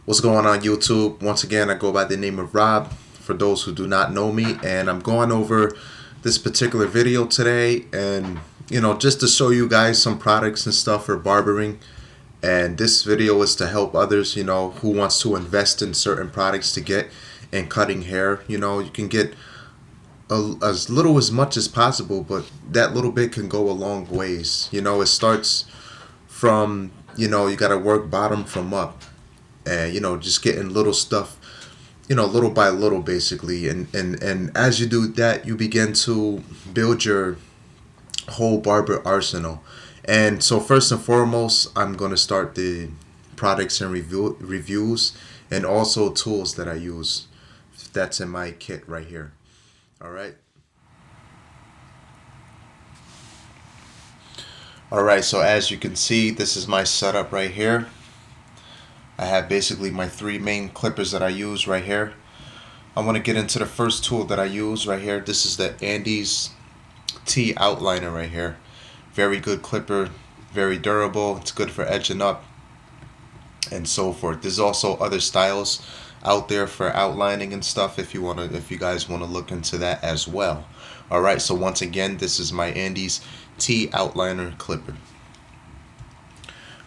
What's going on YouTube? Once again, I go by the name of Rob, for those who do not know me, and I'm going over this particular video today, and just to show you guys some products and stuff for barbering. And this video is to help others, who wants to invest in certain products to get and cutting hair. You can get as little as much as possible, but that little bit can go a long ways. It starts from, you got to work bottom from up, and just getting little stuff, little by little, basically. And as you do that, you begin to build your whole barber arsenal. And so first and foremost, I'm going to start the products and reviews, and also tools that I use. That's in my kit right here. All right. All right, so as you can see, this is my setup right here. I have basically my three main clippers that I use right here. I want to get into the first tool that I use right here. This is the Andes T outliner right here. Very good clipper, very durable. It's good for edging up and so forth. There's also other styles out there for outlining and stuff if you guys want to look into that as well. All right, so once again, this is my Andes T outliner clipper.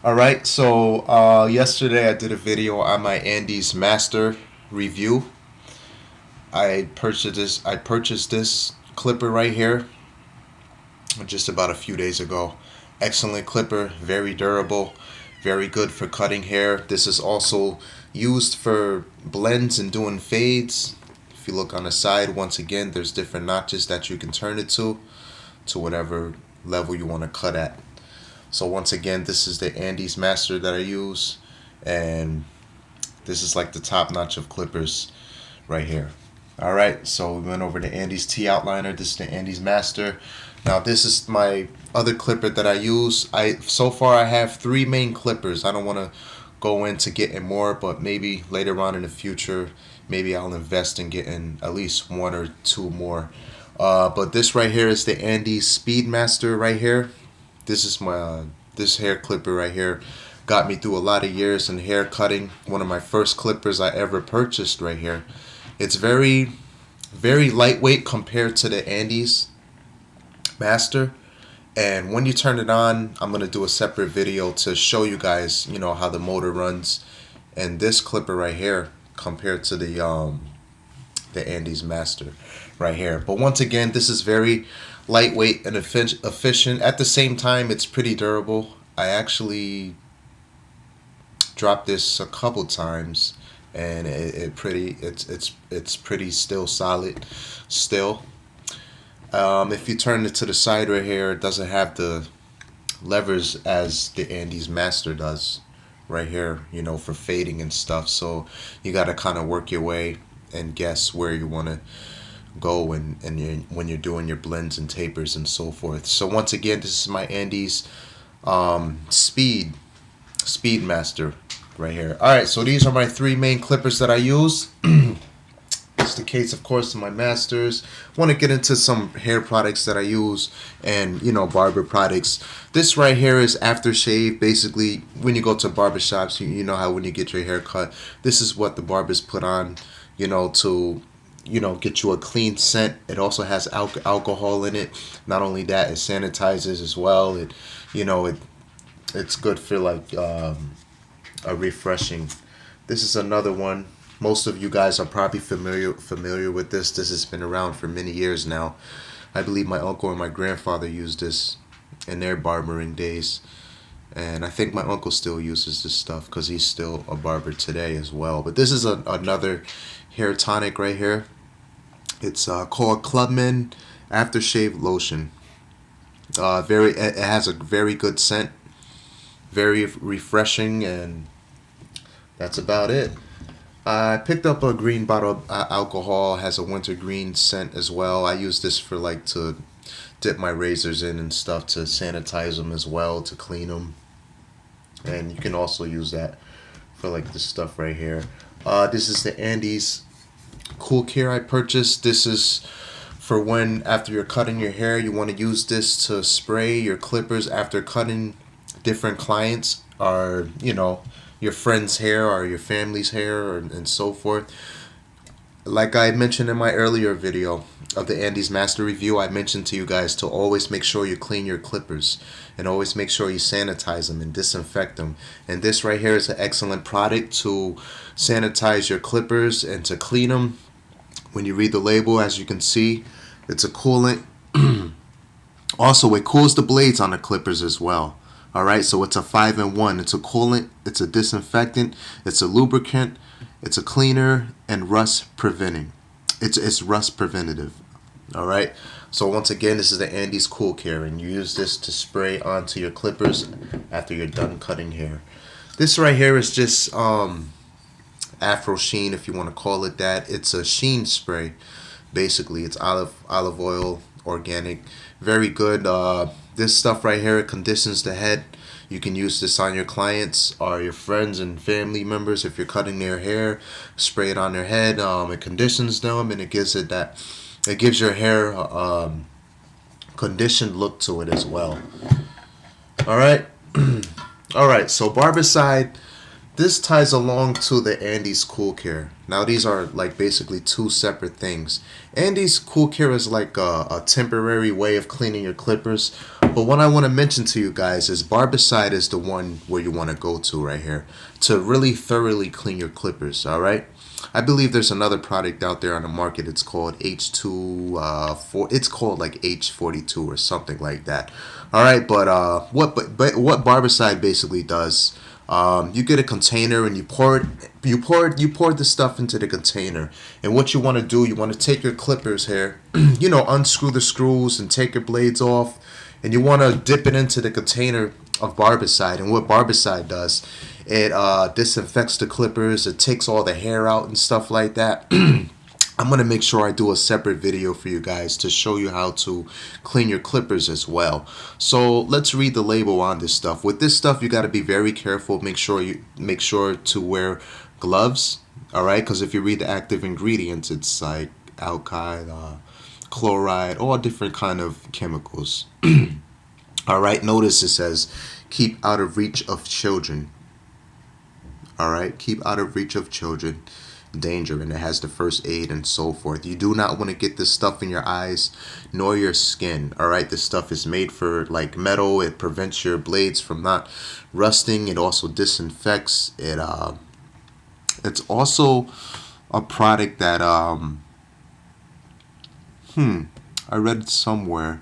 All right, so yesterday I did a video on my Andes Master review. I purchased this clipper right here just about a few days ago. Excellent clipper, very durable, very good for cutting hair. This is also used for blends and doing fades. If you look on the side, once again, there's different notches that you can turn it to whatever level you want to cut at. So once again, this is the Andes Master that I use, and this is like the top notch of clippers right here. All right, so we went over the Andes T outliner. This is the Andes Master. Now this is my other clipper that I use. So far I have three main clippers. I don't want to go into getting more, but maybe later on in the future, maybe I'll invest in getting at least one or two more. But this right here is the Andes Speedmaster right here. This is this hair clipper right here. Got me through a lot of years in hair cutting. One of my first clippers I ever purchased right here. It's very, very lightweight compared to the Andes Master. And when you turn it on, I'm going to do a separate video to show you guys, how the motor runs. And this clipper right here compared to the Andes Master right here. But once again, this is very lightweight and efficient. At the same time, it's pretty durable. I actually dropped this a couple times, and it's pretty still solid still. If you turn it to the side right here, it doesn't have the levers as the Andes Master does right here, for fading and stuff. So you got to kind of work your way and guess where you want to go when you're doing your blends and tapers and so forth. So once again, this is my Andes Speedmaster right here. All right, so these are my three main clippers that I use. It's the case, of course, of my masters. Want to get into some hair products that I use, and barber products. This right here is aftershave. Basically, when you go to barbershops, you know how when you get your hair cut, this is what the barbers put on, to get you a clean scent. It also has alcohol in it. Not only that, it sanitizes as well. It's good for like a refreshing. This is another one. Most of you guys are probably familiar with this. This has been around for many years now. I believe my uncle and my grandfather used this in their barbering days. And I think my uncle still uses this stuff because he's still a barber today as well. But this is another hair tonic right here. It's called Clubman Aftershave Lotion. It has a very good scent, very refreshing, and that's about it. I picked up a green bottle of alcohol. Has a wintergreen scent as well. I use this for to dip my razors in and stuff, to sanitize them as well, to clean them. And you can also use that for this stuff right here. This is the Andes Cool Care I purchased. This is for when after you're cutting your hair, you want to use this to spray your clippers after cutting different clients, or your friend's hair or your family's hair, and so forth. Like I mentioned in my earlier video of the Andy's Master Review, I mentioned to you guys to always make sure you clean your clippers and always make sure you sanitize them and disinfect them. And this right here is an excellent product to sanitize your clippers and to clean them. When you read the label, as you can see, it's a coolant. Also, it cools the blades on the clippers as well. Alright, so it's a 5-in-1. It's a coolant, it's a disinfectant, it's a lubricant, it's a cleaner, and rust preventing. It's rust preventative. Alright, so once again, this is the Andy's Cool Care, and you use this to spray onto your clippers after you're done cutting hair. This right here is just Afro Sheen, if you want to call it that. It's a sheen spray. Basically, it's olive oil, organic, very good. This stuff right here, it conditions the head. You can use this on your clients or your friends and family members if you're cutting their hair. Spray it on their head. It conditions them, and it gives your hair conditioned look to it as well. All right, all right. So Barbicide. This ties along to the Andy's Cool Care. Now these are like basically two separate things. Andy's Cool Care is like a temporary way of cleaning your clippers. But what I want to mention to you guys is Barbicide is the one where you want to go to right here to really thoroughly clean your clippers. All right. I believe there's another product out there on the market. It's called H2 it's called like H42 or something like that. All right. But what Barbicide basically does. You get a container and you pour the stuff into the container. And what you want to do, you want to take your clippers here, unscrew the screws and take your blades off, and you want to dip it into the container of Barbicide. And what Barbicide does, it disinfects the clippers, it takes all the hair out and stuff like that. I'm going to make sure I do a separate video for you guys to show you how to clean your clippers as well. So let's read the label on this stuff. With this stuff, you got to be very careful. Make sure to wear gloves. All right, because if you read the active ingredients, it's like alkyl, chloride, all different kind of chemicals. All right, notice it says keep out of reach of children. All right, keep out of reach of children. Danger, and it has the first aid and so forth. You do not want to get this stuff in your eyes nor your skin. All right, this stuff is made for like metal. It prevents your blades from not rusting. It also disinfects it. It's also a product that I read it somewhere.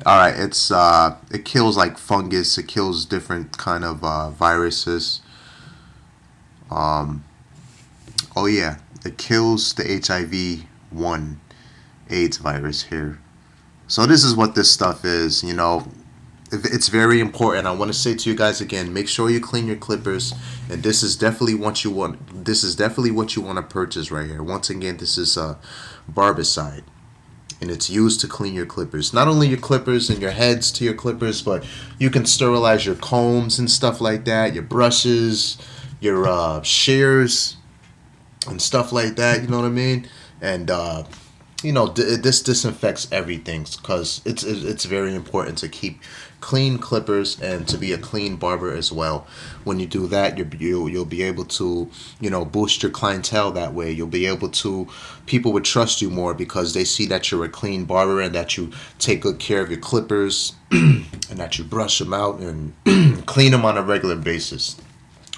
All right, it kills like fungus. It kills different kind of viruses. Oh yeah, it kills the HIV-1 AIDS virus here. So this is what this stuff is, It's very important. I want to say to you guys again, make sure you clean your clippers, and this is definitely what you want. This is definitely what you want to purchase right here. Once again, this is Barbicide, and it's used to clean your clippers. Not only your clippers and your heads to your clippers, but you can sterilize your combs and stuff like that, your brushes, your shears and stuff like that, you know what I mean? And this disinfects everything, because it's very important to keep clean clippers and to be a clean barber as well. When you do that, you'll be able to boost your clientele that way. You'll be able to, people would trust you more because they see that you're a clean barber and that you take good care of your clippers and that you brush them out and clean them on a regular basis.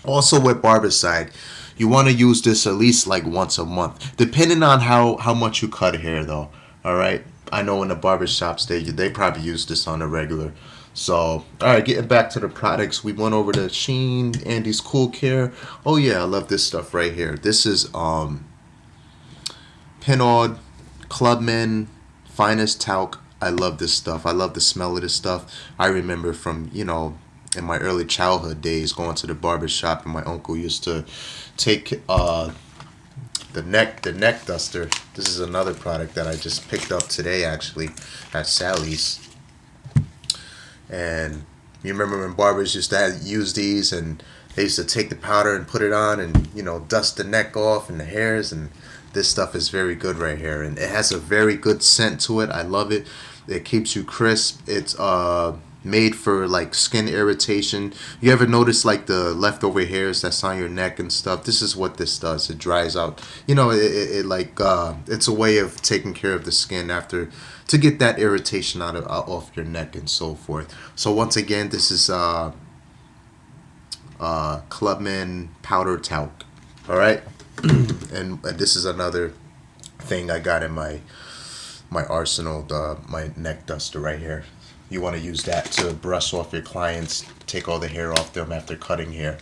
Also with Barbicide, you want to use this at least like once a month, depending on how much you cut hair though. All right, I know in the barbershops they probably use this on a regular. So all right, getting back to the products, we went over the Sheen, Andy's Cool Care. Oh yeah, I love this stuff right here. This is Pinard Clubman Finest Talc. I love this stuff. I love the smell of this stuff. I remember from in my early childhood days, going to the barber shop, and my uncle used to take the neck duster. This is another product that I just picked up today actually at Sally's. And you remember when barbers used to use these, and they used to take the powder and put it on and dust the neck off and the hairs, and this stuff is very good right here, and it has a very good scent to it. I love it. It keeps you crisp. It's made for like skin irritation. You ever notice like the leftover hairs that's on your neck and stuff? This is what this does. It dries out. You know, it like it's a way of taking care of the skin after to get that irritation off your neck and so forth. So once again, this is Clubman powder talc. All right, and this is another thing I got in my arsenal, my neck duster right here. You want to use that to brush off your clients, take all the hair off them after cutting hair.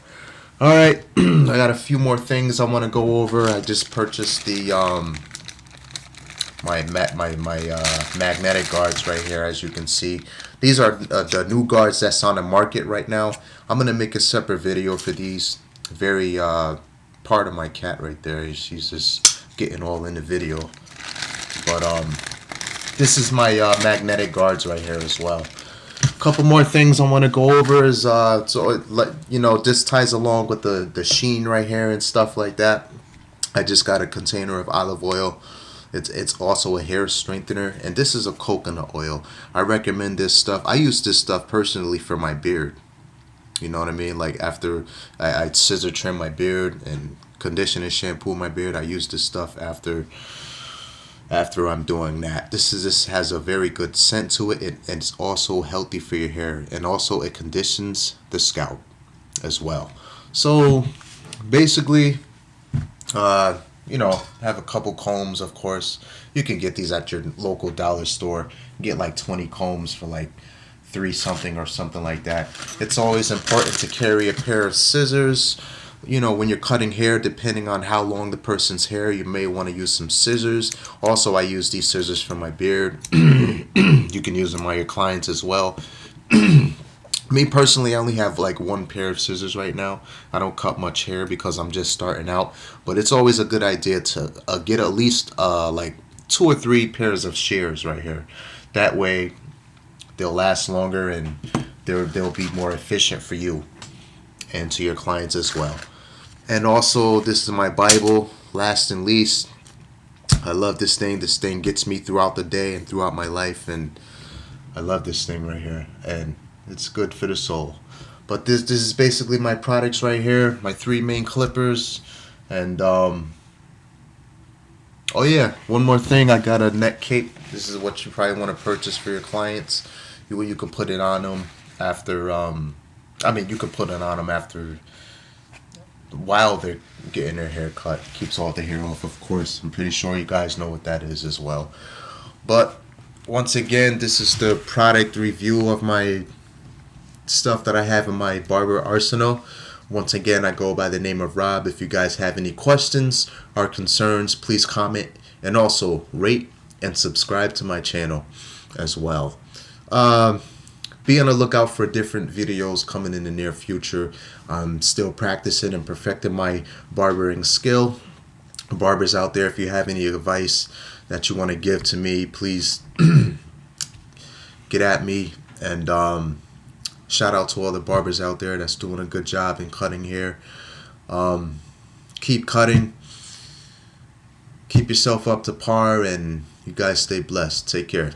All right, I got a few more things I want to go over. I just purchased the my magnetic guards right here, as you can see. These are the new guards that's on the market right now. I'm gonna make a separate video for these. Very part of my cat right there. She's just getting all in the video. But this is my magnetic guards right here as well. A couple more things I want to go over is this ties along with the sheen right here and stuff like that. I just got a container of olive oil. It's also a hair strengthener, and this is a coconut oil. I recommend this stuff. I use this stuff personally for my beard. You know what I mean? Like after I scissor trim my beard and condition and shampoo my beard, I use this stuff after I'm doing that. This has a very good scent to it, and it's also healthy for your hair, and also it conditions the scalp as well. So basically, have a couple combs. Of course, you can get these at your local dollar store. Get like 20 combs for like $3 something or something like that. It's always important to carry a pair of scissors. When you're cutting hair, depending on how long the person's hair, you may want to use some scissors. Also, I use these scissors for my beard. You can use them on your clients as well. Me personally, I only have like one pair of scissors right now. I don't cut much hair because I'm just starting out. But it's always a good idea to get at least like 2 or 3 pairs of shears right here. That way, they'll last longer and they'll be more efficient for you and to your clients as well. And also, this is my Bible, last and least. I love this thing. This thing gets me throughout the day and throughout my life, and I love this thing right here, and it's good for the soul. But this is basically my products right here, my 3 main clippers, and oh yeah, one more thing. I got a neck cape. This is what you probably want to purchase for your clients. You can put it on them after. You can put it on them after, while they're getting their hair cut. Keeps all the hair off, of course. I'm pretty sure you guys know what that is as well. But once again, this is the product review of my stuff that I have in my Barber arsenal. Once again, I go by the name of Rob. If you guys have any questions or concerns, please comment, and also rate and subscribe to my channel as well. Be on the lookout for different videos coming in the near future. I'm still practicing and perfecting my barbering skill. Barbers out there, if you have any advice that you want to give to me, please get at me. And shout out to all the barbers out there that's doing a good job in cutting hair. Keep cutting. Keep yourself up to par, and you guys stay blessed. Take care.